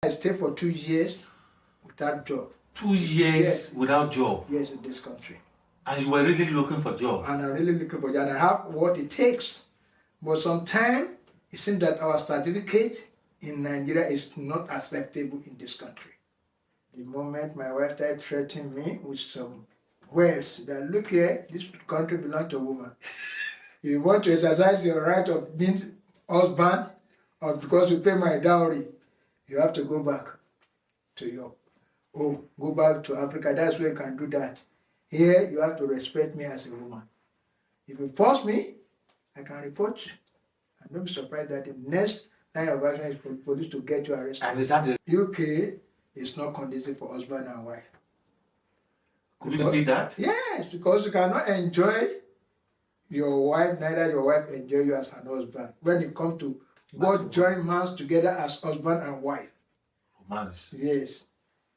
I stayed for 2 years without job. 2 years without job? Yes, in this country. And you were really looking for job? And I'm really looking for job. And I have what it takes. But sometimes it seems that our certificate in Nigeria is not acceptable in this country. The moment my wife started threatening me with some words that, look here, this country belongs to a woman. You want to exercise your right of being husband, or because you pay my dowry, you have to go back to your home, go back to Africa. That's where you can do that. Here, you have to respect me as a woman. If you force me, I can report you. And don't be surprised that the next line of action is for police to get you arrested. And is that the UK is not conducive for husband and wife. Could you repeat that? Yes, because you cannot enjoy your wife, neither your wife enjoy you as an husband. When it comes to both join hands together as husband and wife. Romance. Yes.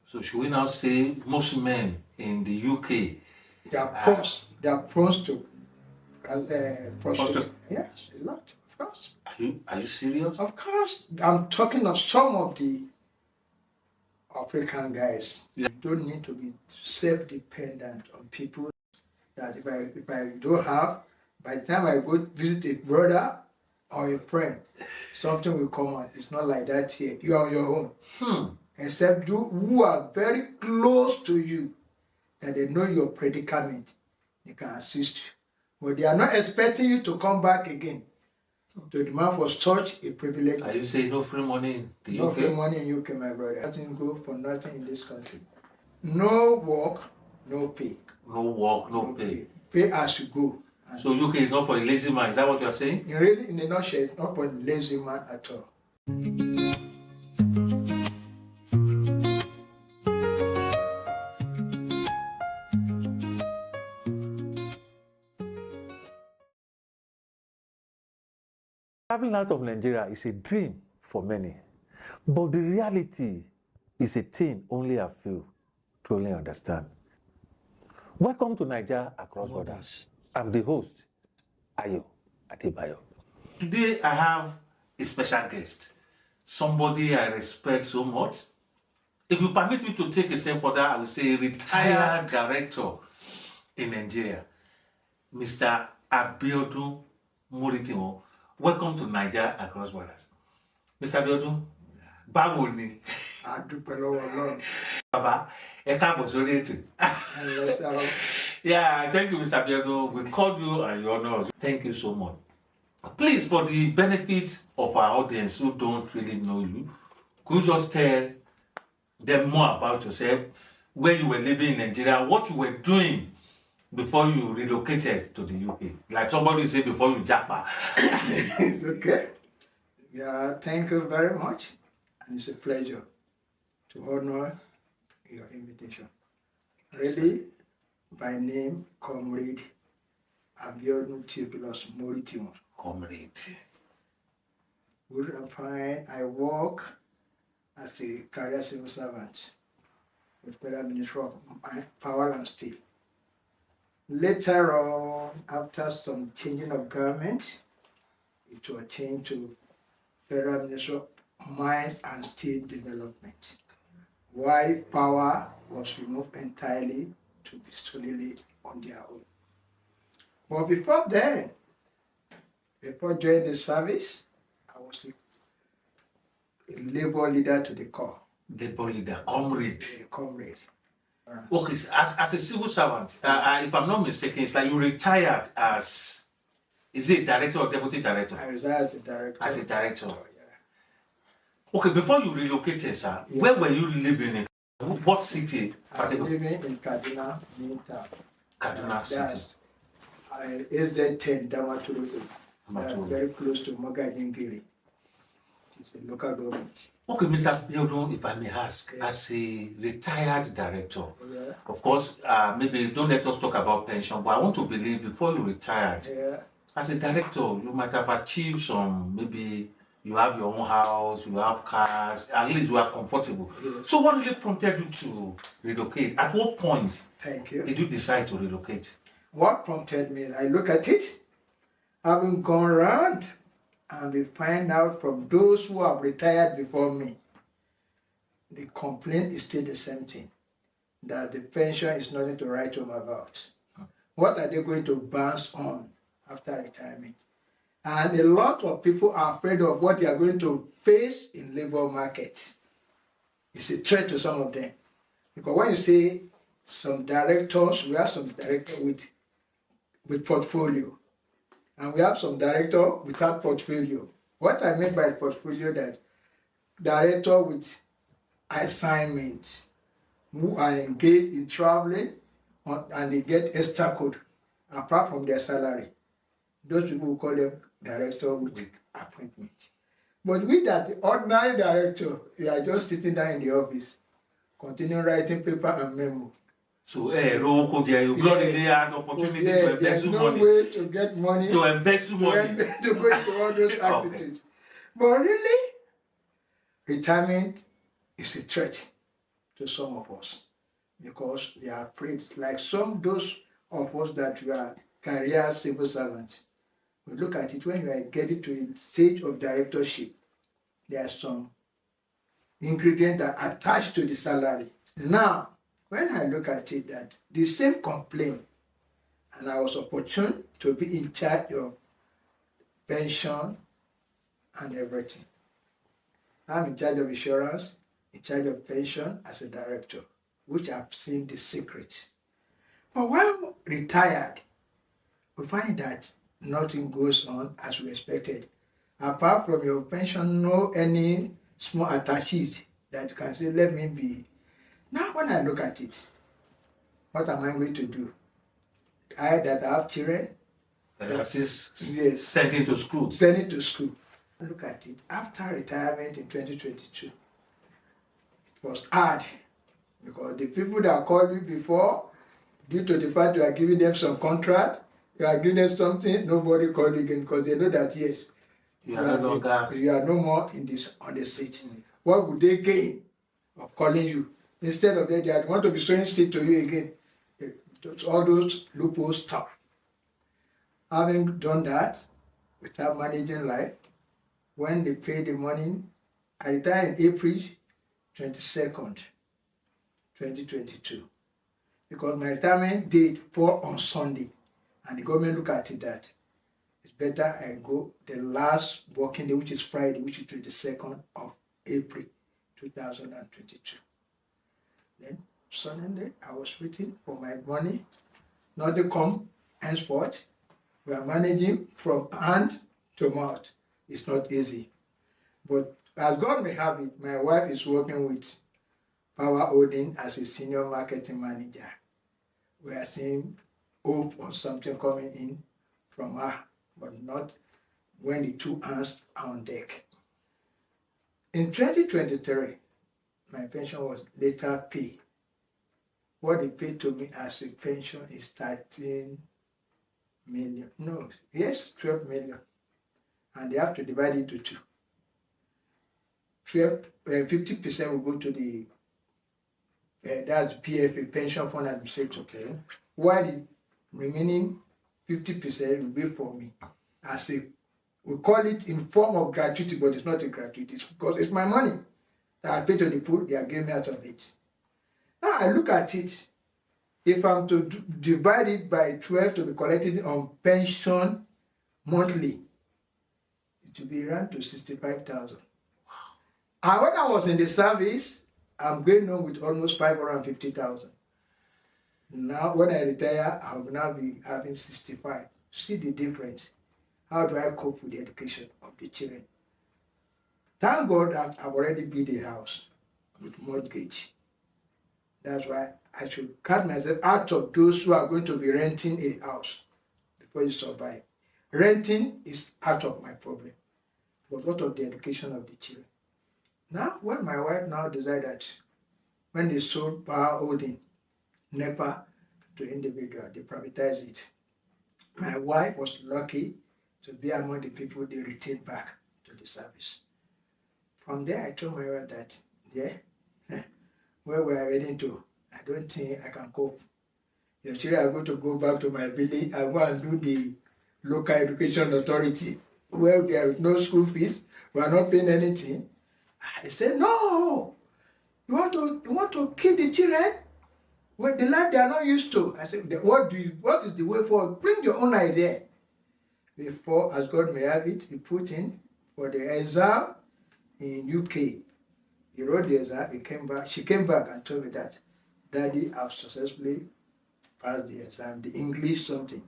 So should we now say most men in the UK they are prone to prostitution? Yes, a lot, of course. Are you serious? Of course. I'm talking of some of the African guys. Yeah. You don't need to be self-dependent on people that if I don't have, by the time I go visit a brother or a friend, something will come out. It's not like that here. You are on your own. Except you who are very close to you, that they know your predicament, they can assist you. But they are not expecting you to come back again. To demand for such a privilege. Are you saying no free money in the UK? No free money in UK, my brother. Nothing good for nothing in this country. No work, no pay. No work, no pay. Pay as you go. So UK is not for a lazy man, is that what you are saying? Really, in a nutshell, it's not for a lazy man at all. Traveling out of Nigeria is a dream for many, but the reality is a thing only a few truly understand. Welcome to Naija Across Borders. I'm the host, Ayo Adebayo. Today I have a special guest, somebody I respect so much. If you permit me to take a step further, I will say retired director in Nigeria, Mr. Abiodun Moritimo. Welcome to Naija Across Borders. Mr. Abiodun, báwo ni? A dúpẹ́ lọ́wọ́ Ọlọ́run. Baba, ẹ káàbọ̀ sórí ètò. Yeah, thank you, Mr. Abiodun. We called you and you honor us. Thank you so much. Please, for the benefit of our audience who don't really know you, could you just tell them more about yourself, where you were living in Nigeria, what you were doing before you relocated to the UK? Like somebody said before you Japa. Okay. Yeah, thank you very much. And it's a pleasure to honor your invitation. Really, by name, Comrade Abiodun Theophilus Moritimo. Comrade. Good and fine. I work as a career civil servant with Federal Ministry of Power and Steel. Later on, after some changing of government, it was changed to Federal Ministry of Mines and Steel Development. Why power was removed entirely to be solely on their own. But before then, before joining the service, I was a labor leader to the core. Labor leader, comrade. Comrade. Okay, so as a civil servant, if I'm not mistaken, it's like you retired as, is it director or deputy director? I retired as a director. As a director. Yeah. Okay, before you relocated, sir, where were you living in? What city? I was living in Kaduna, main town. Kaduna City. AZ10 Damaturu, very close to Mogajingiri. It's a local government. Okay, Mr. Abiodun, if I may ask, as a retired director, of course, maybe don't let us talk about pension, but I want to believe before you retired, as a director, you might have achieved some, maybe you have your own house, you have cars, at least you are comfortable. Yes. So what really prompted you to relocate? At what point did you decide to relocate? What prompted me? I look at it, having gone around, and we find out from those who have retired before me the complaint is still the same thing, that the pension is nothing to write home about. What are they going to bounce on after retirement? And a lot of people are afraid of what they are going to face in labor market. It's a threat to some of them. Because when you say some directors, we have some directors with portfolio. And we have some directors without portfolio. What I mean by portfolio, that director with assignments who are engaged in traveling and they get extra code apart from their salary. Those people call them director with appointment. But with that, the ordinary director, you are just sitting down in the office, continue writing paper and memo. So, you've not really had opportunity to embezzle money. There's no way to get money. To embezzle money. To go into all those activities. But really, retirement is a threat to some of us because they are afraid. Like those of us that we are career civil servants, we look at it when you are getting to the stage of directorship, there are some ingredients that are attached to the salary. Now, when I look at it, that the same complaint, and I was opportune to be in charge of pension and everything. I'm in charge of insurance, in charge of pension as a director, which I've seen the secret. But when retired, we find that nothing goes on as we expected. Apart from your pension, no any small attaches that can say, let me be. Now when I look at it, what am I going to do? I have children. Sending to school. Sending to school. Look at it. After retirement in 2022, it was hard because the people that called you before, due to the fact you are giving them some contract, you are giving them something, nobody called you again because they know that yes, you are no more on the seat. What would they gain of calling you? Instead of that, they want to be showing seat to you again. All those loopholes stop. Having done that, without managing life, when they pay the money, I retired in April 22nd, 2022. Because my retirement date fall on Sunday. And the government look at it that it's better I go the last working day, which is Friday, which is 22nd of April 2022. Then Sunday, I was waiting for my money not to come henceforth. We are managing from hand to mouth. It's not easy. But as God may have it, my wife is working with Power Holding as a senior marketing manager. We are seeing hope on something coming in from her, but not when the two hands are on deck. In 2023, my pension was later paid. What they paid to me as a pension is 13 million. No, yes, 12 million. And they have to divide it into two. 50% will go to the that's PFA, Pension Fund Administrator. Okay. While the remaining 50% will be for me. As a, we call it in form of gratuity, but it's not a gratuity. It's because it's my money that I pay to the pool, they are giving me out of it. Now I look at it. If I'm to divide it by 12 to be collected on pension monthly, it will be around to 65,000. And when I was in the service, I'm going home with almost 550,000. Now, when I retire, I will now be having 65. See the difference. How do I cope with the education of the children? Thank God that I've already built a house with mortgage. That's why I should cut myself out of those who are going to be renting a house before you survive. Renting is part of my problem. But what of the education of the children? Now, when my wife now decided, when they sold Power Holding, NEPA to individual, they privatized it. My wife was lucky to be among the people they retained back to the service. From there, I told my wife that, where we are heading to, I don't think I can cope. Your children are going to go back to my village and go and do the local education authority, where there is no school fees, we are not paying anything. I said, no, You want to kill the children with the life they are not used to. I said, what is the way forward? Bring your own idea. Before, as God may have it, he put in for the exam in UK. He wrote the exam, he came back. She came back and told me that, Daddy, I've successfully passed the exam, the English something.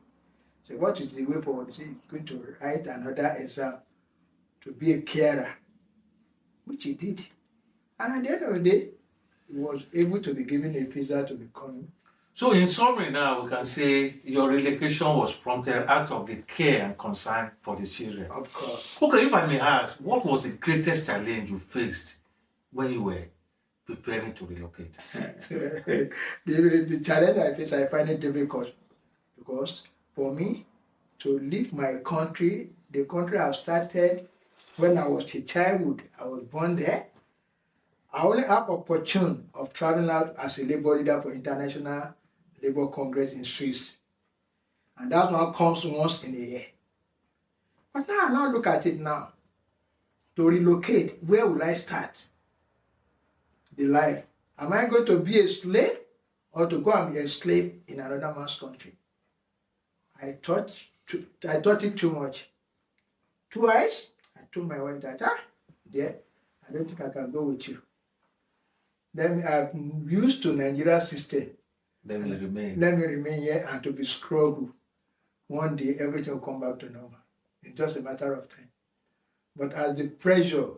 So what is the way forward? He said, he's going to write another exam to be a carer, which he did. And at the end of the day, he was able to be given a visa to be coming. So in summary now, we can say your relocation was prompted out of the care and concern for the children. Of course. Okay, if I may ask, what was the greatest challenge you faced when you were preparing to relocate? the challenge I face, I find it difficult because for me to leave my country, the country I started when I was a childhood, I was born there. I only have opportunity of traveling out as a labor leader for International Labour Congress in Swiss. And that one comes once in a year. But now look at it now. To relocate, where will I start? The life. Am I going to be a slave or to go and be a slave in another man's country? I thought it too much. Twice, I told my wife that, dear, I don't think I can go with you. Then I'm used to Nigerian system. Let me remain here and to be struggle. One day everything will come back to normal. It's just a matter of time. But as the pressure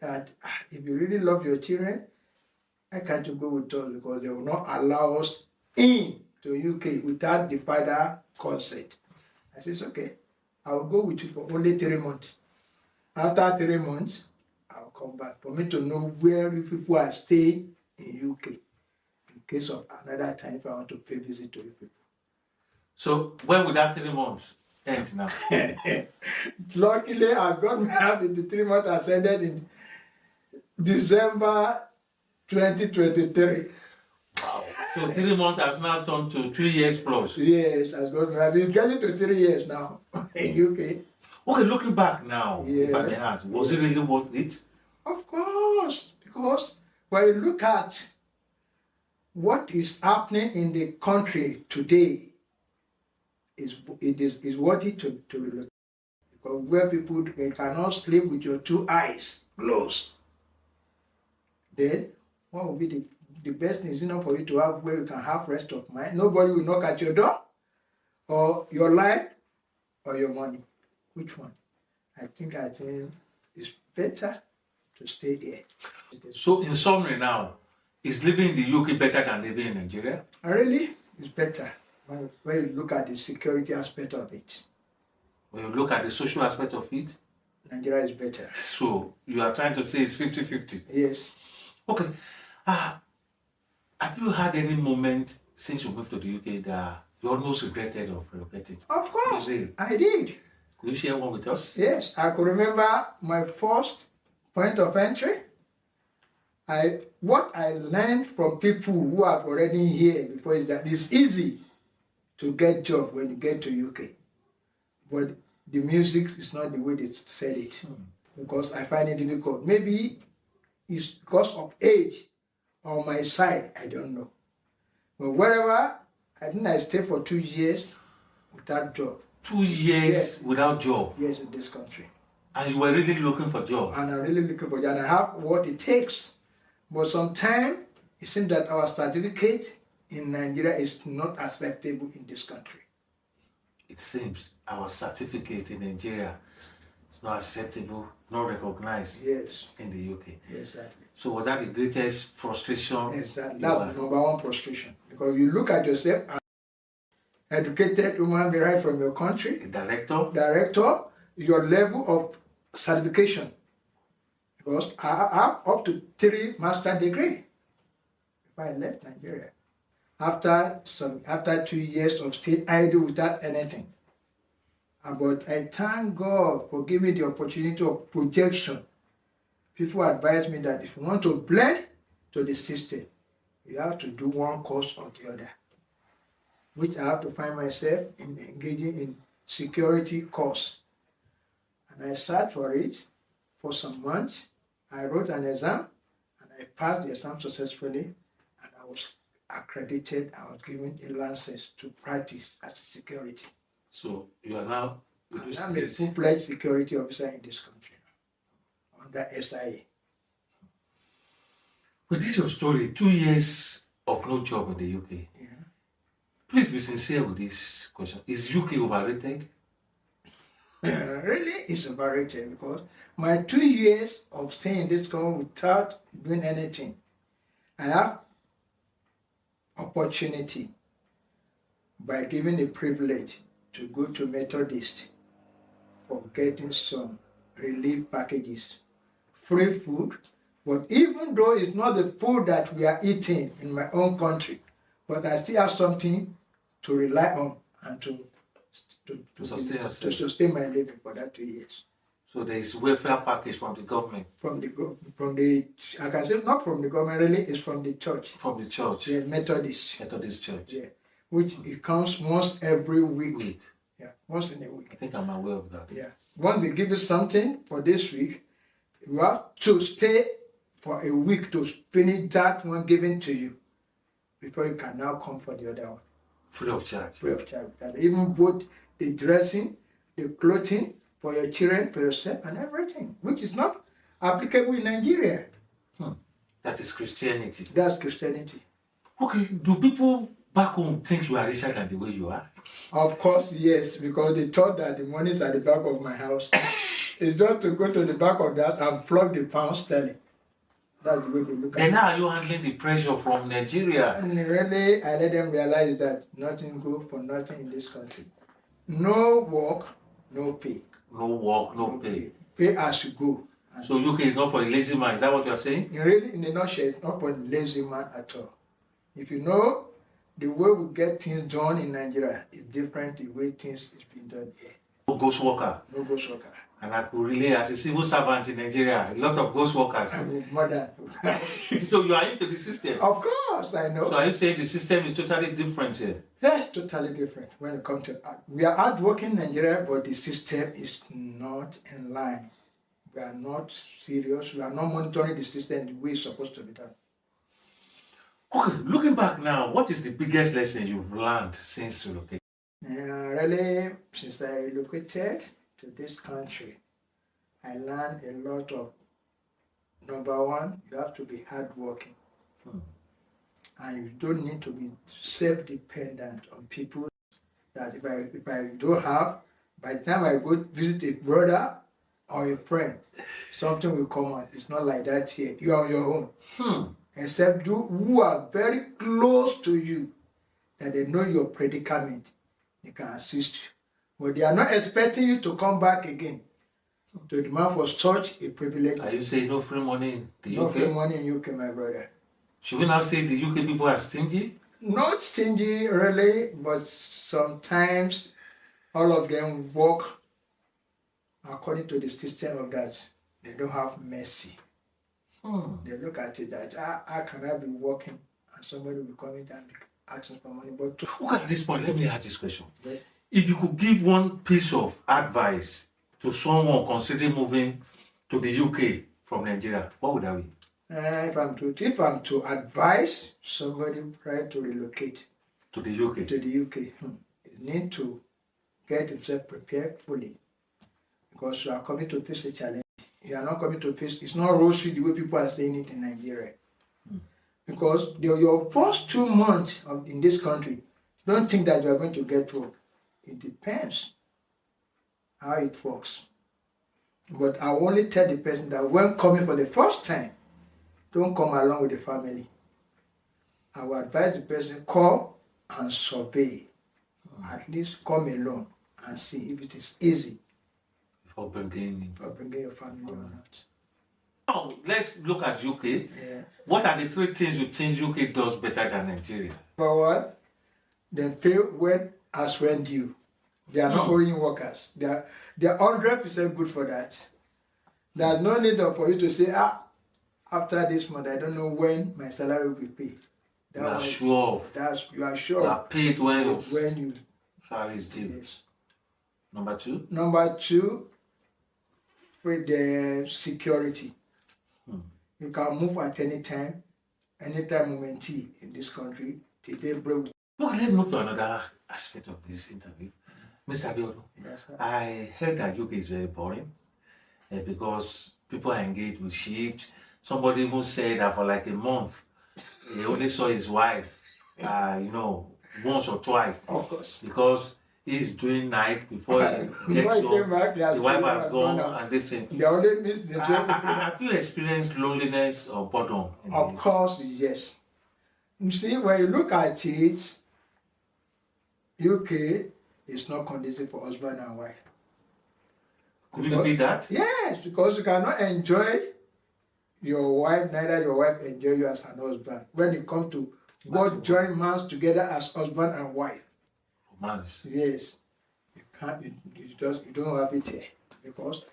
that if you really love your children, I can't go with us because they will not allow us in to UK without the father consent. I said, okay, I will go with you for only 3 months. After 3 months, I'll come back for me to know where people are staying in UK. In case of another time, if I want to pay visit to you people. So when would that 3 months end now? Luckily, I've got my help in the 3 months has ended in December 2023. Wow. So 3 months has now turned to 3 years plus. Yes, I've got my help. It's getting to 3 years now in UK. Okay, looking back now, Yes. if I may ask, was it really worth it? Of course, because when you look at what is happening in the country today, it is worthy to look. Because where people cannot sleep with your 2 eyes closed, then what will be the best thing is for you to have where you can have rest of mind. Nobody will knock at your door, or your life, or your money. Which one? I think it's better to stay there. So in summary now, is living in the UK better than living in Nigeria? Really, it's better when you look at the security aspect of it. When you look at the social aspect of it? Nigeria is better. So you are trying to say it's 50-50? Yes. Okay. Have you had any moment since you moved to the UK that you almost regretted of relocating? Of course, Really? I did. Could you share one with us? Yes, I could remember my first point of entry. What I learned from people who have already here before is that it's easy to get job when you get to UK. But the music is not the way they said it. Because I find it difficult. Maybe it's because of age on my side, I don't know. But wherever, I think I stayed for 2 years without job. 2 years Yes. without job? Yes, in this country. And you were really looking for job? And I'm really looking for job. And I have what it takes. But sometimes it seems that our certificate in Nigeria is not acceptable in this country. It seems our certificate in Nigeria is not acceptable, not recognized in the UK. Exactly. So was that the greatest frustration? Exactly. That was number one frustration. Because you look at yourself as educated woman right from your country. A director, your level of certification. Because I have up to 3 master's degrees if I left Nigeria. After 2 years of staying idle without anything. But I thank God for giving me the opportunity of projection. People advise me that if you want to blend to the system, you have to do one course or the other. Which I have to find myself in engaging in security course. And I sat for it for some months. I wrote an exam and I I passed the exam successfully, and I was accredited. I was given a license to practice as a security. So you are now And I'm a full-fledged security officer in this country under SIA. But this is your story. 2 years of no job in the UK. Yeah. Please be sincere with this question. Is UK overrated? Really, it's overrated because my 2 years of staying in this country without doing anything, I have opportunity by giving a privilege to go to Methodist for getting some relief packages, free food. But even though it's not the food that we are eating in my own country, but I still have something to rely on and to sustain my living for that 2 years. So there is welfare package from the government. From the I can say not from the government, really, it's from the church. From the church. The Methodist. Methodist church. Yeah, which it comes once every week. Yeah, once in a week. I think I'm aware of that. Yeah, once they give you something for this week, you have to stay for a week to finish that one given to you before you can now come for the other one. Free of charge. Free of charge. And even both the dressing, the clothing for your children, for yourself, and everything, which is not applicable in Nigeria. That is Christianity. That's Christianity. Okay, do people back home think you are richer than the way you are? Of course, yes, because they thought that the money is at the back of my house. It's just to go to the back of the house and plug the pound sterling. That's the way they look at it. And how are you handling the pressure from Nigeria? And really, I let them realize that nothing good for nothing in this country. No work, no pay. No work, no pay. Pay as you go. So UK is not for a lazy man, is that what you are saying? Really, in a nutshell, it's not for a lazy man at all. If you know the way we get things done in Nigeria is different the way things is being done here. No ghost worker. No ghost worker. And I could relay as a civil servant in Nigeria, a lot of ghost workers. I mean, more than. So you are into the system? Of course, I know. So are you saying the system is totally different here? That's totally different when it comes to art. We are hardworking in Nigeria, but the system is not in line. We are not serious. We are not monitoring the system the way it's supposed to be done. Okay, looking back now, what is the biggest lesson you've learned since relocating? Really, since I relocated to this country, I learned a lot of, number one, you have to be hardworking. And you don't need to be self-dependent on people that if I don't have, by the time I go visit a brother or a friend, something will come out. It's not like that here. You are on your own. Except those who are very close to you, that they know your predicament, they can assist you. But they are not expecting you to come back again to demand for such a privilege. Are you saying no free money in the UK? No free money in UK, my brother. Should we now say the UK people are stingy? Not stingy, really, but sometimes all of them work according to the system of that. They don't have mercy. They look at it that, how can I be working and somebody will come in and asking for money? But Look at this point, let me ask this question. Yeah. If you could give one piece of advice to someone considering moving to the UK from Nigeria, what would that be? If I'm to advise somebody trying to relocate To the UK? to the UK, you need to get himself prepared fully, because you are coming to face a challenge. You are not coming to face, it's not rosy the way people are saying it in Nigeria. Because your first 2 months in this country, don't think that you are going to get work. It depends how it works. But I only tell the person that when coming for the first time, don't come along with the family. I will advise the person, come and survey. At least come alone and see if it is easy For bringing your family or not. Now, let's look at UK. Yeah. What are the 3 things you think UK does better than Nigeria? For what? They pay when due. They are not owing workers. They are 100% good for that. There's no need for you to say, after this month, I don't know when my salary will be paid. You are sure of. You are sure. You are paid when you salary is due. Yes. Number 2? Number 2, with the security. You can move at any time, anytime moment in this country. Today, bro. Okay, let's move to another aspect of this interview. Mr. Abiodun, Yes, sir. I heard that UK is very boring because people are engaged with shift. Somebody even said that for like a month, he only saw his wife, once or twice. Of course. Because he's doing night before he gets home. The wife has gone and this thing. They only miss the job. Have you experienced loneliness or boredom? Of course, yes. You see, when you look at it, UK is not conducive for husband and wife. Could you repeat that? Yes, because you cannot enjoy your wife, neither your wife enjoy you as an husband. When it comes to both join hands together as husband and wife. Romance. Yes. You can't, you don't have it here. Because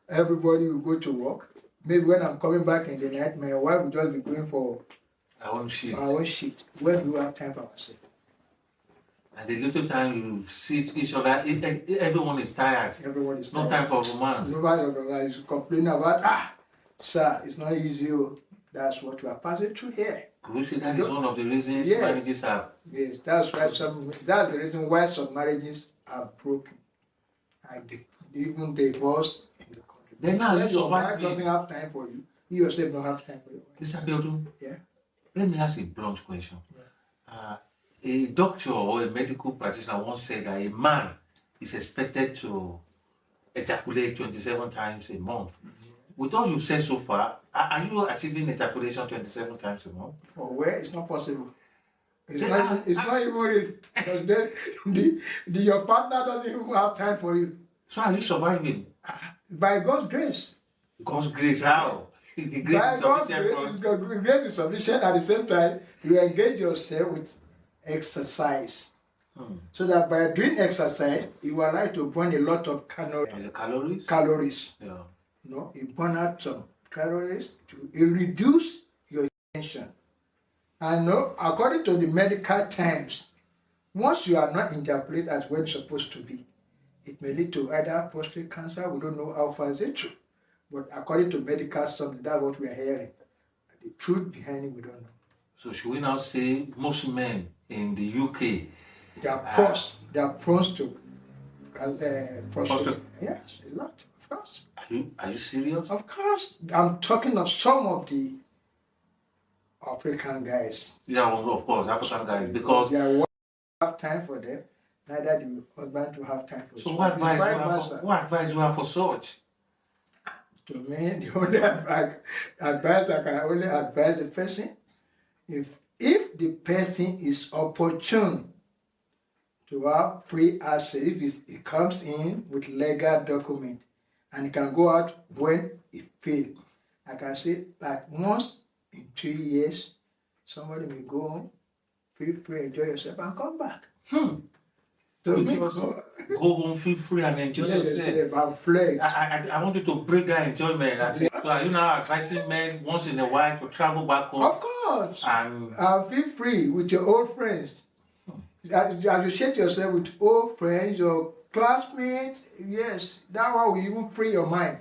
everybody will go to work. Maybe when I'm coming back in the night, my wife will just be going for our own shift. Where do we have time for ourselves? And the little time you see each other, everyone is tired. Everyone is tired. No time for romance. Nobody is complaining about, sir, it's not easy. That's what we are passing through here. Could you see that is one of the reasons marriages are? Yes, that's right. That's the reason why some marriages are broken. And even divorce in the country. Then now you your wife survive. doesn't have time for you. You yourself don't have time for your wife. Mr. Abiodun, Yeah. let me ask a blunt question. A doctor or a medical practitioner once said that a man is expected to ejaculate 27 times a month. With all you've said so far, are you achieving ejaculation 27 times a month? For where? It's not possible. It's not even real. Because then your partner doesn't even have time for you. So are you surviving? By God's grace. God's grace, how? The grace By is God's sufficient. grace is sufficient. At the same time, you engage yourself with exercise. So that by doing exercise, you are like to burn a lot of calories. Yeah. You burn out some calories to reduce your tension. And according to the medical terms, once you are not ejaculated as when it's supposed to be, it may lead to either prostate cancer. We don't know how far is it true. But according to medical stuff, that's what we are hearing. The truth behind it, we don't know. So should we now say most men in the UK they are prone to prostate? Yes, a lot, of course. Are you serious? Of course. I'm talking of some of the African guys. Yeah, well, of course, African guys, because their wife have time for them, neither do husband to have time for. So what advice do you have for such? To me, the only advice I can only advise the person, if the person is opportune to have free access, if it comes in with legal document and it can go out when it fails, I can say like once in 2 years, somebody may go home, feel free, enjoy yourself and come back. So just go home, feel free and enjoy yourself. I want you to break that enjoyment. So are you now advising men once in a while to travel back home? Of course. And feel free with your old friends. Associate yourself with old friends, your classmates. Yes, that one will even free your mind.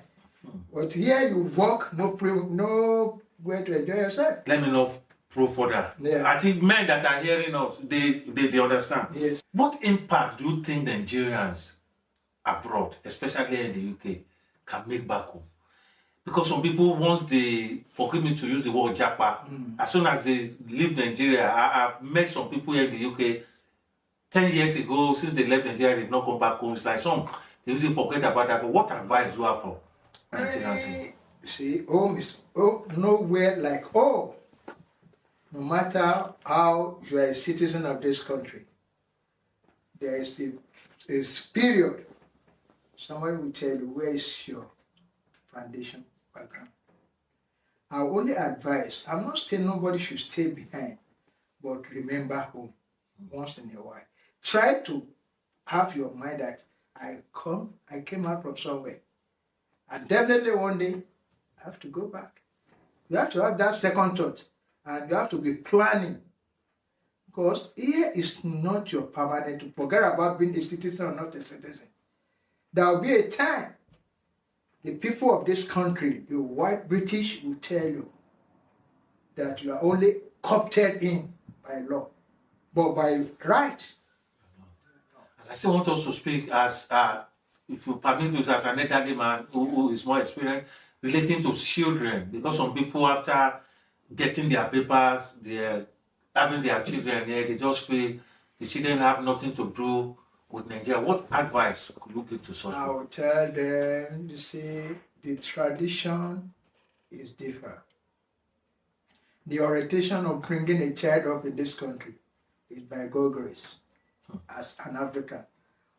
But here you work, no way to enjoy yourself. Let me know further. Yeah. I think men that are hearing us, they understand. Yes. What impact do you think the Nigerians abroad, especially in the UK, can make back home? Because some people, once they, forgive me to use the word Japa, as soon as they leave Nigeria, I've met some people here in the UK 10 years ago, since they left Nigeria, they've not gone back home. It's like some, they usually forget about that. But what advice do you have for Nigerians? See, home is nowhere like home. No matter how you are a citizen of this country, there is a period. Somebody will tell you where is your foundation background. I only advise, I'm not saying nobody should stay behind, but remember home once in a while. Try to have your mind that I came out from somewhere. And definitely one day, I have to go back. You have to have that second thought. And you have to be planning. Because here is not your permanent. To forget about being a citizen or not a citizen. There will be a time the people of this country, the white British, will tell you, that you are only opted in by law, but by right. I still want us to speak as, if you permit us, as an elderly man who is more experienced, relating to children, because some people, after getting their papers, they're having their children here, they just feel the children have nothing to do with Nigeria. What advice could you give to such I people? will tell them, you see, the tradition is different. The orientation of bringing a child up in this country is by God's grace, as an African,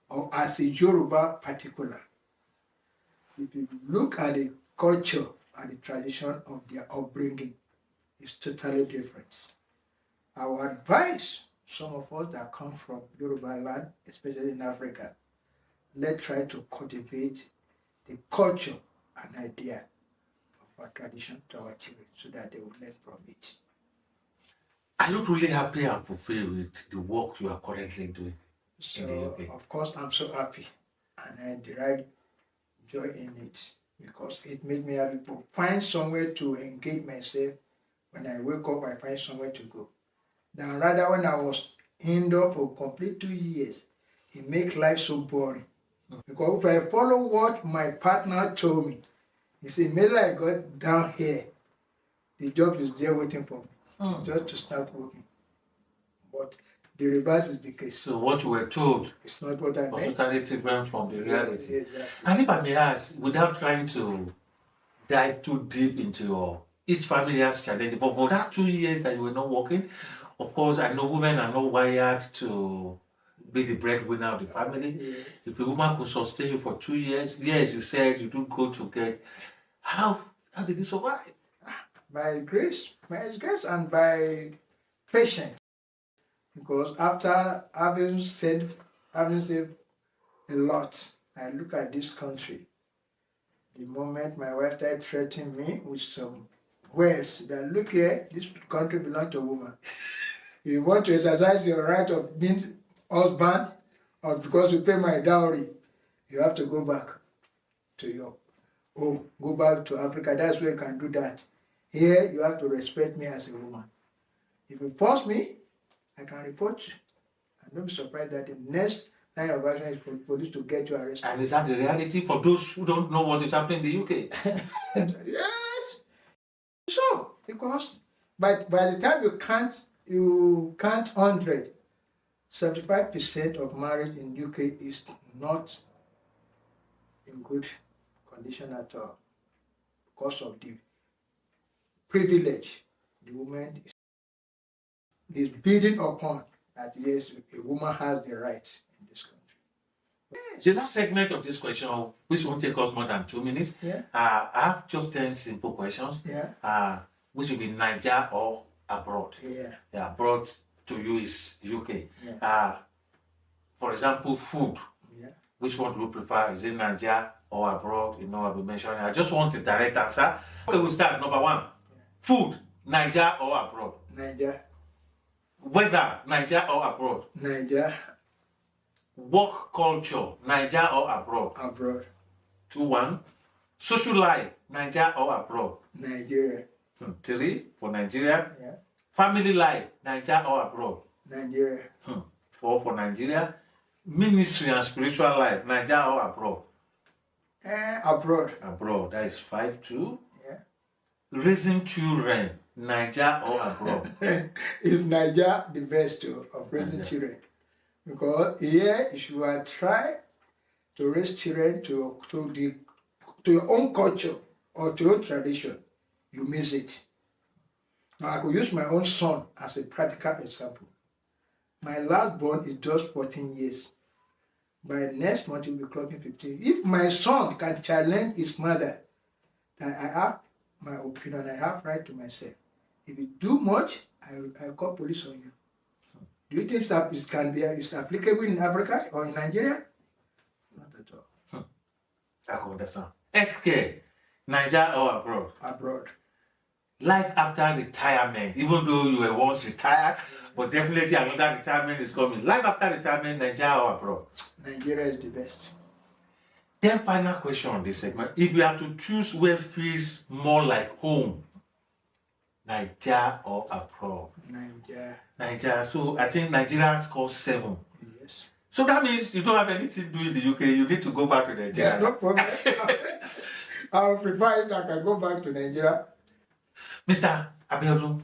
or as a Yoruba particular. If you look at the culture and the tradition of their upbringing, it's totally different. I would advise some of us that come from Yoruba land, especially in Africa, let's try to cultivate the culture and idea of our tradition to our children so that they will learn from it. Are you really happy and fulfilled with the work you are currently doing in the So, UK? of course, I'm so happy and I derive joy in it because it made me happy to find somewhere to engage myself. When I wake up, I find somewhere to go. Then rather when I was indoor for complete 2 years, it makes life so boring. Because if I follow what my partner told me, he said, maybe I got down here, the job is there waiting for me, just to start working. But the reverse is the case. So what you were told It's not what I was meant. totally different from the reality. Yeah, exactly. And if I may ask, without trying to dive too deep into your each family has challenges, but for that 2 years that you were not working, of course, I know women are not wired to be the breadwinner of the family. Yeah. If a woman could sustain you for 2 years, yes, you said you do go to get. How did you survive? By grace and by patience. Because after having saved a lot, I look at this country. The moment my wife started threatening me with some words that look here, this country belongs to a woman. If you want to exercise your right of being husband, or because you pay my dowry, you have to go back to your home, go back to Africa. That's where you can do that. Here, you have to respect me as a woman. If you force me, I can report you. And don't be surprised that the next line of action is for police to get you arrested. And is that the reality for those who don't know what is happening in the UK? Yes. So, because by the time you can't 100, 75% of marriage in UK is not in good condition at all because of the privilege the woman is building upon, that yes, a woman has the right in this country. The last segment of this question, which won't take us more than 2 minutes, Yeah. I have just 10 simple questions. Yeah. Which will be Nigeria or abroad. Yeah. Abroad to you is UK. Yeah. For example, food. Yeah. Which one do you prefer? Is it Nigeria or abroad? You know, I'll be mentioning. I just want a direct answer. Okay, we'll start. Number one. Food, Nigeria or abroad? Naija. Weather, Nigeria or abroad? Naija. Work culture, Nigeria or abroad? Abroad. 2-1. Social life, Nigeria or abroad? Nigeria. 3 for Nigeria. Yeah. Family life, Nigeria or abroad? Nigeria. 4 for Nigeria. Ministry and spiritual life, Nigeria or abroad? Abroad. Abroad, that is 5-2. Yeah. Raising children, Nigeria or abroad? Is Naija the best of raising children? Because here, if you are trying to raise children to your own culture or to your own tradition, you miss it. Now, I could use my own son as a practical example. My last born is just 14 years. By next month, he will be clocking 15. If my son can challenge his mother, then I have my opinion, I have right to myself. If you do much, I'll call police on you. Do you think that is applicable in Africa or in Nigeria? Not at all. I can understand. Healthcare, Nigeria or abroad? Abroad. Life after retirement, even though you were once retired, but definitely another retirement is coming. Life after retirement, Nigeria or abroad? Nigeria is the best. Then final question on this segment. If you have to choose where feels more like home, Naija or abroad? Naija. So I think Nigeria scores 7. Yes. So that means you don't have anything to do in the UK. You need to go back to Nigeria. Yeah, no problem. I'll prefer it. I can go back to Nigeria. Mr. Abiodun,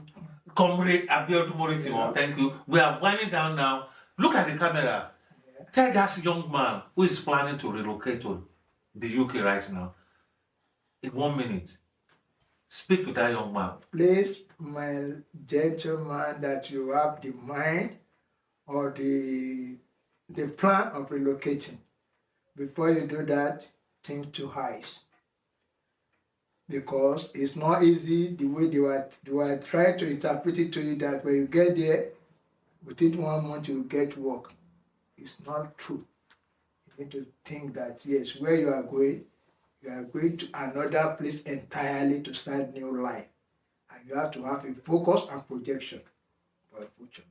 Comrade Abiodun Moritiwon, thank you. We are winding down now. Look at the camera. Yeah. Tell that young man who is planning to relocate to the UK right now, in 1 minute, speak to that young man. Please, my gentleman, that you have the mind or the plan of relocating. Before you do that, think twice. Because it's not easy the way they were trying to interpret it to you that when you get there, within 1 month you will get work. It's not true. You need to think that yes, where you are going to another place entirely to start new life. And you have to have a focus and projection for the future.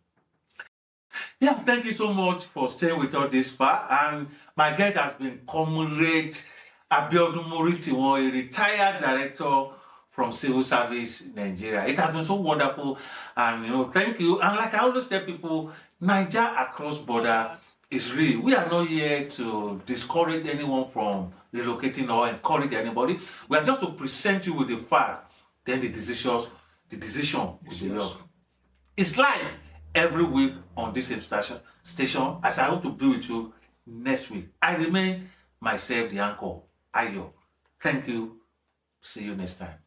Yeah, thank you so much for staying with us this far. And my guest has been Comrade Abiodun Moritiwon, a retired director from Civil Service Nigeria. It has been so wonderful, and thank you. And like I always tell people, Naija Across Borders is real. We are not here to discourage anyone from relocating or encourage anybody. We are just to present you with the fact. Then the decision will be yours. It's live every week on this same station, as I hope to be with you next week. I remain myself, the anchor, Ayo. Thank you. See you next time.